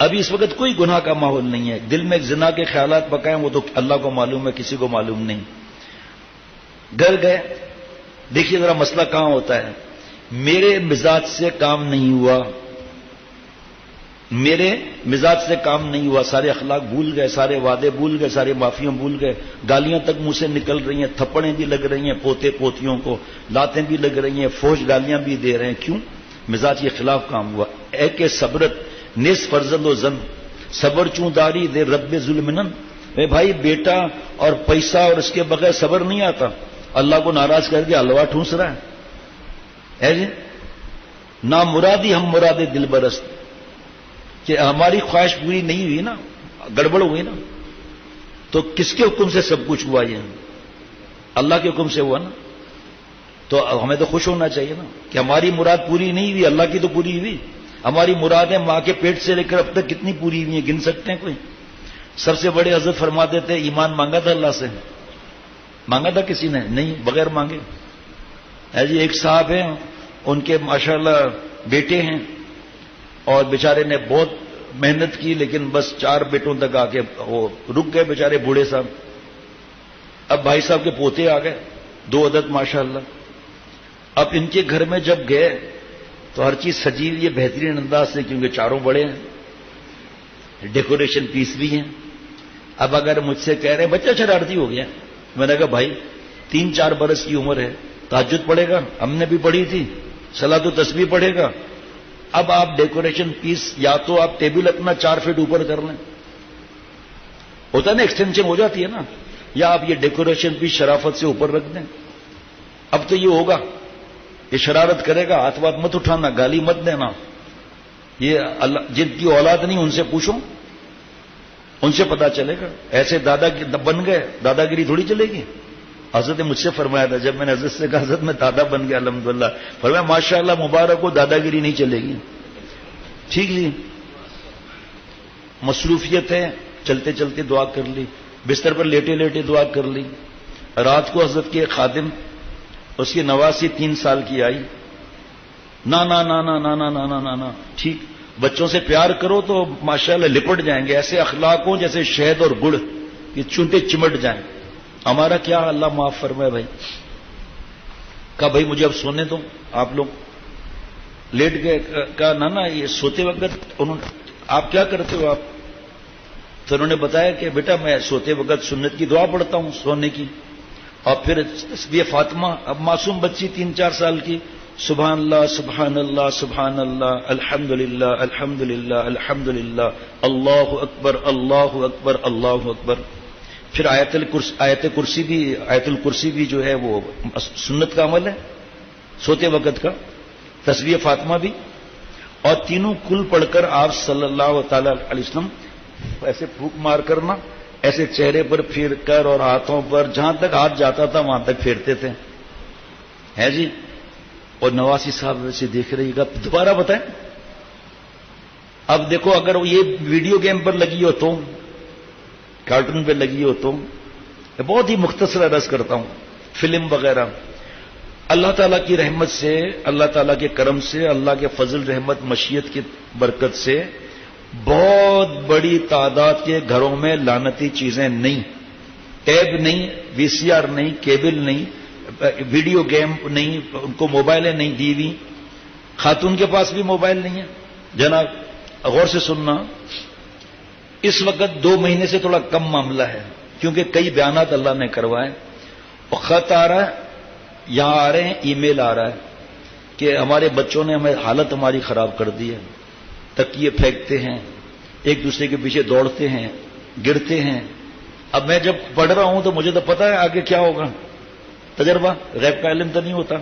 ابھی اس وقت کوئی گناہ کا ماحول نہیں ہے، دل میں زنا کے خیالات پکائیں وہ تو اللہ کو معلوم ہے، کسی کو معلوم نہیں. گھر گئے، دیکھیے ذرا مسئلہ کہاں ہوتا ہے. میرے مزاج سے کام نہیں ہوا، میرے مزاج سے کام نہیں ہوا، سارے اخلاق بھول گئے، سارے وعدے بھول گئے، سارے معافیاں بھول گئے، گالیاں تک منہ سے نکل رہی ہیں، تھپڑیں بھی لگ رہی ہیں پوتے پوتیوں کو، لاتیں بھی لگ رہی ہیں، فوش گالیاں بھی دے رہے ہیں. کیوں؟ مزاج کے خلاف کام ہوا. اے کہ صبرت نس فرزند و زن صبر چوں داری دے رب ظلمنن. اے بھائی بیٹا اور پیسہ اور اس کے بغیر صبر نہیں آتا. اللہ کو ناراض کر کے حلوہ ٹھونس رہا ہے جی. نا مرادی ہم مراد دل برست، کہ ہماری خواہش پوری نہیں ہوئی نا، گڑبڑ ہوئی نا، تو کس کے حکم سے سب کچھ ہوا؟ یہ اللہ کے حکم سے ہوا نا. تو ہمیں تو خوش ہونا چاہیے نا کہ ہماری مراد پوری نہیں ہوئی، اللہ کی تو پوری ہوئی. ہماری مرادیں ماں کے پیٹ سے لے کر اب تک کتنی پوری ہوئی ہیں، گن سکتے ہیں کوئی؟ سب سے بڑے حضرت فرماتے تھے ایمان مانگا تھا اللہ سے؟ مانگا تھا کسی نے؟ نہیں، بغیر مانگے. جی ایک صاحب ہیں، ان کے ماشاءاللہ بیٹے ہیں اور بیچارے نے بہت محنت کی، لیکن بس 4 بیٹوں تک آ کے وہ رک گئے بیچارے بوڑھے صاحب. اب بھائی صاحب کے پوتے آ گئے 2 عدد ماشاءاللہ. اب ان کے گھر میں جب گئے تو ہر چیز سجی ہوئی ہے بہترین انداز سے، کیونکہ 4 بڑے ہیں، ڈیکوریشن پیس بھی ہیں. اب اگر مجھ سے کہہ رہے ہیں بچہ شرارتی ہو گیا، میں نے کہا بھائی 3-4 برس کی عمر ہے، تہجد پڑھے گا، ہم نے بھی پڑھی تھی، صلاۃ و تسبیح پڑھے گا. اب آپ ڈیکوریشن پیس یا تو آپ ٹیبل اپنا 4 فٹ اوپر کر لیں، ہوتا ہے نا ایکسٹینشن ہو جاتی ہے نا، یا آپ یہ ڈیکوریشن پیس شرافت سے اوپر رکھ دیں. اب تو یہ ہوگا، یہ شرارت کرے گا، ہاتھ وات مت اٹھانا، گالی مت دینا. یہ اللہ جن کی اولاد نہیں ان سے پوچھو، ان سے پتا چلے گا. ایسے دادا بن گئے، دادا گیری تھوڑی چلے گی. حضرت نے مجھ سے فرمایا تھا، جب میں نے حضرت سے کہا حضرت میں دادا بن گیا الحمدللہ، فرمایا ماشاءاللہ مبارک ہو، دادا گیری نہیں چلے گی. ٹھیک جی، مصروفیت ہے، چلتے چلتے دعا کر لی، بستر پر لیٹے لیٹے دعا کر لی. رات کو حضرت کے خادم، اس کی نواسی 3 سال کی آئی، نا نا نا نا نا نا نا نا نا. ٹھیک، بچوں سے پیار کرو تو ماشاءاللہ لپٹ جائیں گے، ایسے اخلاق ہوں جیسے شہد اور گڑ، یہ چونٹے چمٹ جائیں. ہمارا کیا، اللہ معاف فرمائے بھائی. کہا بھائی مجھے اب سونے دو، آپ لوگ لیٹ گئے. کہا نا یہ سوتے وقت انہوں نے، آپ کیا کرتے ہو آپ؟ تو انہوں نے بتایا کہ بیٹا میں سوتے وقت سنت کی دعا پڑھتا ہوں سونے کی، اور پھر تسبیح فاطمہ. اب معصوم بچی 3-4 سال کی، سبحان اللہ سبحان اللہ سبحان اللہ الحمدللہ الحمدللہ الحمدللہ اللہ اکبر اللہ اکبر اللہ اکبر. پھر آیت الکرسی بھی جو ہے وہ سنت کا عمل ہے سوتے وقت کا، تسبیح فاطمہ بھی، اور تینوں کل پڑھ کر آپ صلی اللہ تعالی علیہ وسلم ایسے پھونک مار کرنا، ایسے چہرے پر پھیر کر اور ہاتھوں پر جہاں تک ہاتھ جاتا تھا وہاں تک پھیرتے تھے. ہے جی. اور نواسی صاحب ویسے دیکھ رہی گا، دوبارہ بتائیں. اب دیکھو اگر یہ ویڈیو گیم پر لگی ہو تو، کارٹون پہ لگی ہو تو، بہت ہی مختصر عرض کرتا ہوں، فلم وغیرہ. اللہ تعالیٰ کی رحمت سے، اللہ تعالیٰ کے کرم سے، اللہ کے فضل رحمت مشیت کی برکت سے بہت بڑی تعداد کے گھروں میں لعنتی چیزیں نہیں، ٹیب نہیں، وی سی آر نہیں، کیبل نہیں، ویڈیو گیم نہیں، ان کو موبائلیں نہیں دی ہوئی. خاتون کے پاس بھی موبائل نہیں ہے. جناب غور سے سننا، اس وقت 2 مہینے سے تھوڑا کم معاملہ ہے، کیونکہ کئی بیانات اللہ نے کروائے، اور خط آ رہا ہے، یہاں آ رہے ہیں، ای میل آ رہا ہے کہ ہمارے بچوں نے ہمیں حالت ہماری خراب کر دی ہے، تکیے پھینکتے ہیں، ایک دوسرے کے پیچھے دوڑتے ہیں، گرتے ہیں. اب میں جب پڑھ رہا ہوں تو مجھے تو پتا ہے آگے کیا ہوگا، تجربہ، غیب کا علم تو نہیں ہوتا.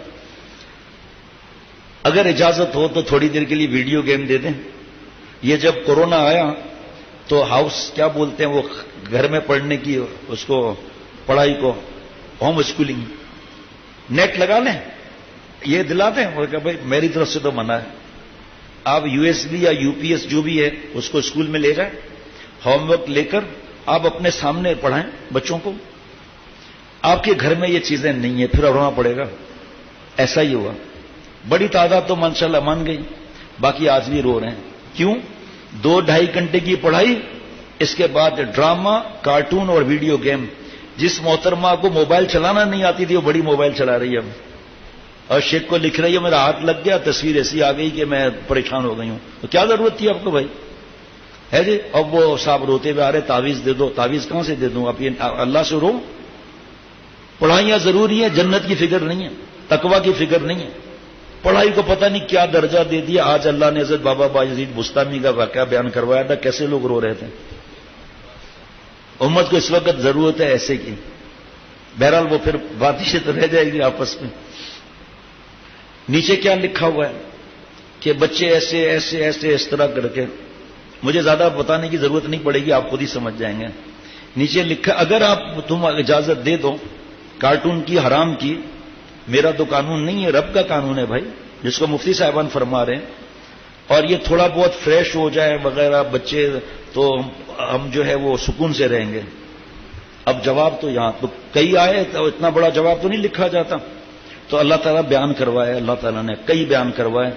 اگر اجازت ہو تو تھوڑی دیر کے لیے ویڈیو گیم دے دیں. یہ جب کورونا آیا تو ہاؤس کیا بولتے ہیں وہ گھر میں پڑھنے کی، اس کو پڑھائی کو ہوم اسکولنگ، نیٹ لگا لیں، یہ دلا دیں. اور کہ بھائی میری طرف سے تو منع ہے، آپ یو ایس بی یا یو پی ایس جو بھی ہے اس کو اسکول میں لے جائیں، ہوم ورک لے کر آپ اپنے سامنے پڑھائیں بچوں کو. آپ کے گھر میں یہ چیزیں نہیں ہیں، پھر رونا پڑے گا. ایسا ہی ہوا. بڑی تعداد تو ماشاءاللہ مان گئی، باقی آج بھی رو رہے ہیں. کیوں؟ 2-2.5 گھنٹے کی پڑھائی، اس کے بعد ڈرامہ، کارٹون اور ویڈیو گیم. جس محترمہ کو موبائل چلانا نہیں آتی تھی وہ بڑی موبائل چلا رہی ہے اب، اور شیخ کو لکھ رہی ہے میرا ہاتھ لگ گیا، تصویر ایسی آ گئی کہ میں پریشان ہو گئی ہوں. تو کیا ضرورت تھی آپ کو بھائی؟ ہے جی. اب وہ صاحب روتے ہوئے آ رہے تعویذ دے دو. تعویذ کہاں سے دے دوں؟ آپ یہ اللہ سے رو. پڑھائیاں ضروری ہیں، جنت کی فکر نہیں ہے، تقوی کی فکر نہیں ہے. پڑھائی کو پتہ نہیں کیا درجہ دے دیا. آج اللہ نے حضرت بابا بایزید بستامی کا واقعہ بیان کروایا تھا، کیسے لوگ رو رہے تھے. امت کو اس وقت ضرورت ہے ایسے کی. بہرحال وہ پھر باتیں تو رہ جائے گی آپس میں. نیچے کیا لکھا ہوا ہے کہ بچے ایسے ایسے ایسے اس طرح کر کے، مجھے زیادہ بتانے کی ضرورت نہیں پڑے گی، آپ خود ہی سمجھ جائیں گے. نیچے لکھا اگر آپ تم اجازت دے دو کارٹون کی، حرام کی، میرا تو قانون نہیں ہے، رب کا قانون ہے بھائی، جس کو مفتی صاحبان فرما رہے ہیں. اور یہ تھوڑا بہت فریش ہو جائے وغیرہ بچے تو ہم جو ہے وہ سکون سے رہیں گے. اب جواب تو یہاں تو کئی آئے تو اتنا بڑا جواب تو نہیں لکھا جاتا. تو اللہ تعالیٰ بیان کروائے، اللہ تعالیٰ نے کئی بیان کروائے.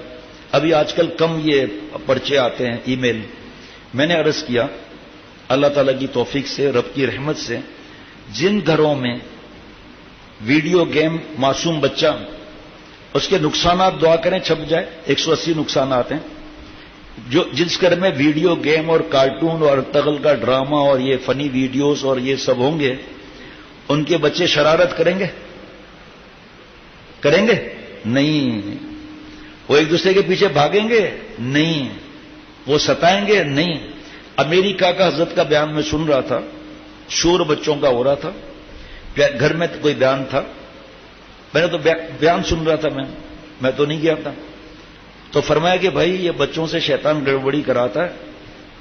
ابھی آج کل کم یہ پرچے آتے ہیں ای میل. میں نے عرض کیا اللہ تعالیٰ کی توفیق سے، رب کی رحمت سے، جن گھروں میں ویڈیو گیم، معصوم بچہ، اس کے نقصانات دعا کریں چھپ جائے. 180 نقصانات ہیں. جو جس گھر میں ویڈیو گیم اور کارٹون اور تغل کا ڈرامہ اور یہ فنی ویڈیوز اور یہ سب ہوں گے، ان کے بچے شرارت کریں گے؟ کریں گے؟ نہیں. وہ ایک دوسرے کے پیچھے بھاگیں گے؟ نہیں. وہ ستائیں گے؟ نہیں. امریکہ کا حضرت کا بیان میں سن رہا تھا، شور بچوں کا ہو رہا تھا، گھر میں کوئی بیان تھا، میں نے تو بیان سن رہا تھا، میں تو نہیں گیا تھا. تو فرمایا کہ بھائی یہ بچوں سے شیطان گڑبڑی کراتا ہے،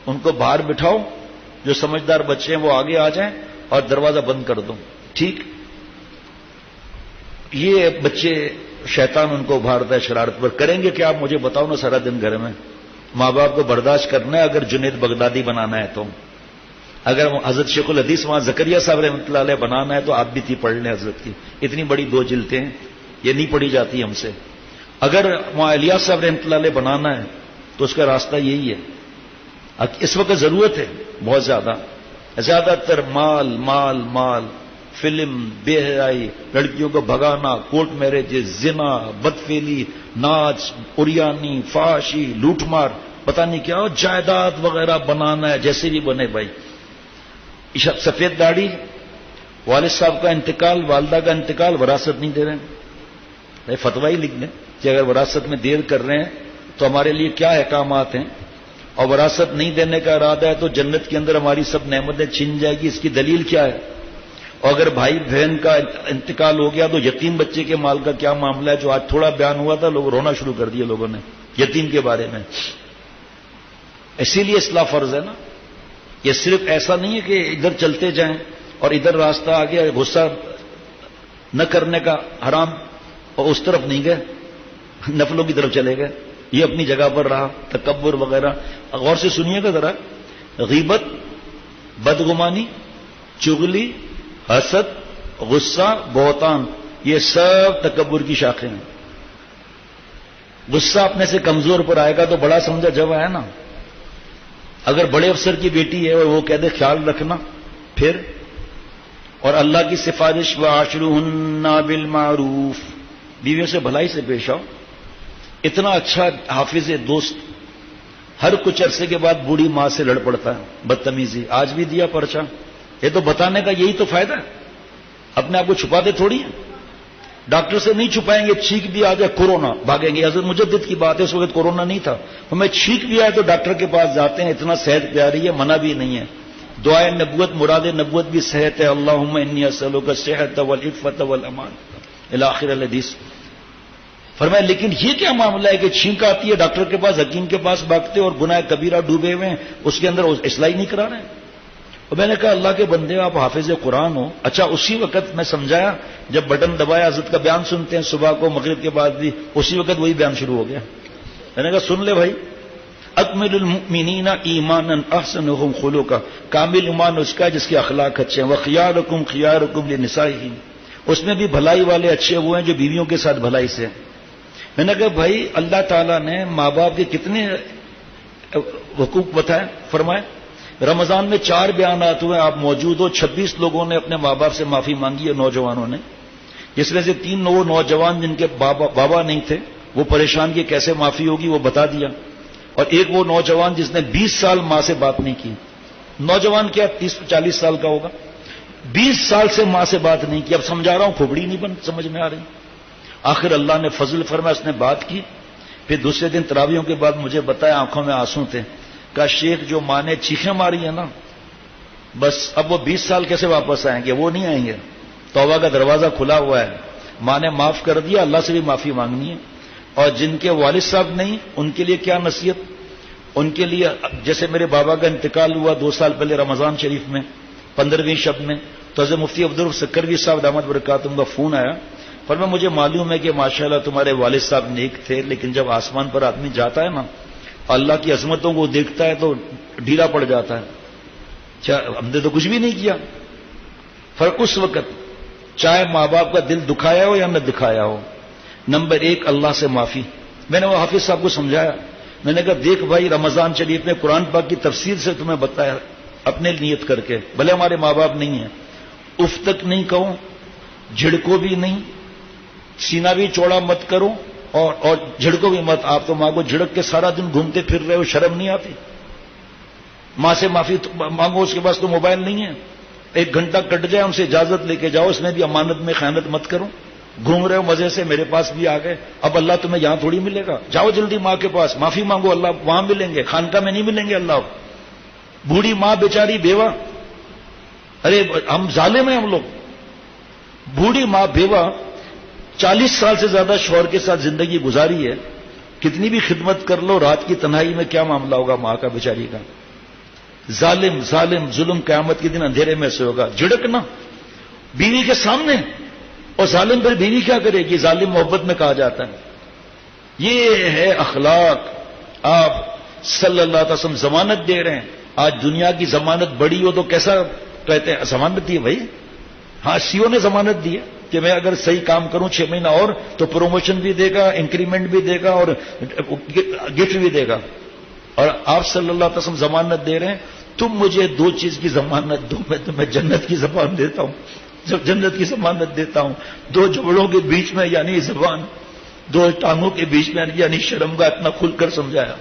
ان کو باہر بٹھاؤ، جو سمجھدار بچے ہیں وہ آگے آ جائیں اور دروازہ بند کر دو. ٹھیک. یہ بچے شیطان ان کو ابھارتا ہے شرارت پر. کریں گے کیا آپ مجھے بتاؤ نا. سارا دن گھر میں ماں باپ کو برداشت کرنا ہے. اگر جنید بغدادی بنانا ہے تو، اگر حضرت شیخ الحدیث وہاں زکریا صاحب رحمۃ اللہ علیہ بنانا ہے تو آپ بھی تھی پڑھ لیں حضرت کی. اتنی بڑی 2 جلدیں ہیں، یہ نہیں پڑھی جاتی ہم سے. اگر وہاں الیاس صاحب رحمۃ اللہ علیہ بنانا ہے تو اس کا راستہ یہی ہے. اس وقت ضرورت ہے بہت زیادہ تر مال مال مال، فلم، بے حیائی، لڑکیوں کو بھگانا، کورٹ میرجز، زنا، بدفعلی، ناچ، اریانی، فحاشی، لوٹ مار، پتہ نہیں کیا، جائیداد وغیرہ بنانا ہے جیسے بھی بنے بھائی. سفید داڑھی، والد صاحب کا انتقال، والدہ کا انتقال، وراثت نہیں دے رہے ہیں. فتویٰ ہی لکھ لیں کہ اگر وراثت میں دیر کر رہے ہیں تو ہمارے لیے کیا احکامات ہیں، اور وراثت نہیں دینے کا ارادہ ہے تو جنت کے اندر ہماری سب نعمتیں چھن جائے گی. اس کی دلیل کیا ہے؟ اور اگر بھائی بہن کا انتقال ہو گیا تو یتیم بچے کے مال کا کیا معاملہ ہے؟ جو آج تھوڑا بیان ہوا تھا لوگ رونا شروع کر دیے لوگوں نے یتیم کے بارے میں. اسی لیے اصلاح فرض ہے نا. یہ صرف ایسا نہیں ہے کہ ادھر چلتے جائیں اور ادھر راستہ آ گیا غصہ نہ کرنے کا حرام اور اس طرف نہیں گئے، نفلوں کی طرف چلے گئے. یہ اپنی جگہ پر رہا. تکبر وغیرہ غور سے سنیے گا ذرا. غیبت، بدگمانی، چغلی، حسد، غصہ، بہتان، یہ سب تکبر کی شاخیں ہیں. غصہ اپنے سے کمزور پر آئے گا تو بڑا سمجھا جب ہے نا. اگر بڑے افسر کی بیٹی ہے اور وہ کہہ دے خیال رکھنا، پھر اور اللہ کی سفارش وعاشروہن بالمعروف، بیویوں سے بھلائی سے پیش آؤ. اتنا اچھا حافظ دوست ہر کچھ عرصے کے بعد بوڑھی ماں سے لڑ پڑتا ہے. بدتمیزی آج بھی دیا پرچہ. یہ تو بتانے کا یہی تو فائدہ ہے. اپنے آپ کو چھپاتے تھوڑی ہیں. ڈاکٹر سے نہیں چھپائیں گے، چھینک بھی آ جائے کورونا بھاگیں گے. حضرت مجدد کی بات ہے، اس وقت کورونا نہیں تھا. ہمیں چھینک بھی آئے تو ڈاکٹر کے پاس جاتے ہیں. اتنا صحت پیاری ہے، منع بھی نہیں ہے. دعائے نبوت، مراد نبوت بھی صحت ہے. اللہم انی اسألک الصحۃ والعفۃ والامان الی آخر الحدیث. فرمایا لیکن یہ کیا معاملہ ہے کہ چھینک آتی ہے ڈاکٹر کے پاس، حکیم کے پاس بھاگتے اور گناہ کبیرہ ڈوبے ہوئے ہیں، اس کے اندر اصلاح نہیں کرا رہے ہیں. اور میں نے کہا اللہ کے بندے آپ حافظ قرآن ہو. اچھا اسی وقت میں سمجھایا جب بٹن دبایا حضرت کا بیان سنتے ہیں صبح کو مغرب کے بعد بھی، اسی وقت وہی بیان شروع ہو گیا. میں نے کہا سن لے بھائی. اکمل المؤمنین ایمانا احسنہم خلقا، کامل ایمان اس کا جس کے اخلاق اچھے ہیں. وخیارکم خیارکم لنسائہم، اس میں بھی بھلائی والے اچھے ہوئے ہیں جو بیویوں کے ساتھ بھلائی سے. میں نے کہا بھائی اللہ تعالیٰ نے ماں باپ کے کتنے حقوق بتائیں فرمائیں. رمضان میں 4 بیانات ہوئے, آپ موجود ہو. 26 لوگوں نے اپنے ماں باپ سے معافی مانگی ہے, نوجوانوں نے. جس میں سے 3 وہ نوجوان جن کے بابا نہیں تھے, وہ پریشان کہ کیسے معافی ہوگی, وہ بتا دیا. اور ایک وہ نوجوان جس نے 20 سال ماں سے بات نہیں کی. نوجوان کیا 30-40 سال کا ہوگا, 20 سال سے ماں سے بات نہیں کی. اب سمجھا رہا ہوں, کھوپڑی نہیں سمجھ میں آ رہی. آخر اللہ نے فضل فرمایا, اس نے بات کی. پھر دوسرے دن تراویحوں کے بعد مجھے بتایا, آنکھوں میں آنسو تھے. کہا شیخ جو ماں نے چیخیں ماری ہیں نا, بس اب وہ 20 سال کیسے واپس آئیں گے, وہ نہیں آئیں گے. توبہ کا دروازہ کھلا ہوا ہے, ماں نے معاف کر دیا, اللہ سے بھی معافی مانگنی ہے. اور جن کے والد صاحب نہیں, ان کے لیے کیا نصیحت. ان کے لیے جیسے میرے بابا کا انتقال ہوا 2 سال پہلے رمضان شریف میں 15ویں شب میں, تو حضرت مفتی عبدالرؤف سکروی صاحب دامت برکاتہم کا فون آیا. پر میں مجھے معلوم ہے کہ ماشاءاللہ تمہارے والد صاحب نیک تھے, لیکن جب آسمان پر آدمی جاتا ہے نا, اللہ کی عظمتوں کو دیکھتا ہے تو ڈھیلا پڑ جاتا ہے. ہم نے تو کچھ بھی نہیں کیا. فرق اس وقت چاہے ماں باپ کا دل دکھایا ہو یا نہ دکھایا ہو, نمبر 1 اللہ سے معافی. میں نے وہ حافظ صاحب کو سمجھایا, میں نے کہا دیکھ بھائی, رمضان شریف میں قرآن پاک کی تفسیر سے تمہیں بتایا, اپنے نیت کر کے, بھلے ہمارے ماں باپ نہیں ہیں, اف تک نہیں کہو, جھڑکو بھی نہیں, سینہ بھی چوڑا مت کرو, اور جھڑکو بھی مت. آپ تو ماں کو جھڑک کے سارا دن گھومتے پھر رہے ہو, شرم نہیں آتی. ماں سے معافی مانگو, اس کے پاس تو موبائل نہیں ہے, 1 گھنٹہ کٹ جائے ان سے اجازت لے کے جاؤ, اس میں بھی امانت میں خیانت مت کرو. گھوم رہے ہو مزے سے, میرے پاس بھی آ گئے, اب اللہ تمہیں یہاں تھوڑی ملے گا. جاؤ جلدی ماں کے پاس, معافی مانگو, اللہ وہاں ملیں گے, خانقاہ میں نہیں ملیں گے اللہ. بوڑھی ماں بیچاری بیوہ, ارے ہم ظالم ہیں ہم لوگ. بوڑھی ماں بیوہ 40 سال سے زیادہ شوہر کے ساتھ زندگی گزاری ہے, کتنی بھی خدمت کر لو, رات کی تنہائی میں کیا معاملہ ہوگا ماں کا بیچاری کا. ظالم ظلم قیامت کے دن اندھیرے میں سے ہوگا. جھڑکنا بیوی کے سامنے, اور ظالم پر بیوی کیا کرے گی, ظالم محبت میں کہا جاتا ہے. یہ ہے اخلاق. آپ صلی اللہ علیہ وسلم ضمانت دے رہے ہیں. آج دنیا کی ضمانت بڑی ہو تو کیسا کہتے ہیں, ضمانت دی بھائی. ہاں CEO نے ضمانت دی ہے کہ میں اگر صحیح کام کروں 6 مہینہ اور تو پروموشن بھی دے گا, انکریمنٹ بھی دے گا, اور گفٹ بھی دے گا. اور آپ صلی اللہ علیہ وسلم ضمانت دے رہے ہیں, تم مجھے 2 چیز کی ضمانت دو, میں تمہیں جنت کی زبان دیتا ہوں. جب جنت کی ضمانت دیتا ہوں, 2 جبڑوں کے بیچ میں یعنی زبان, 2 ٹانگوں کے بیچ میں یعنی شرم کا اتنا کھل کر سمجھایا.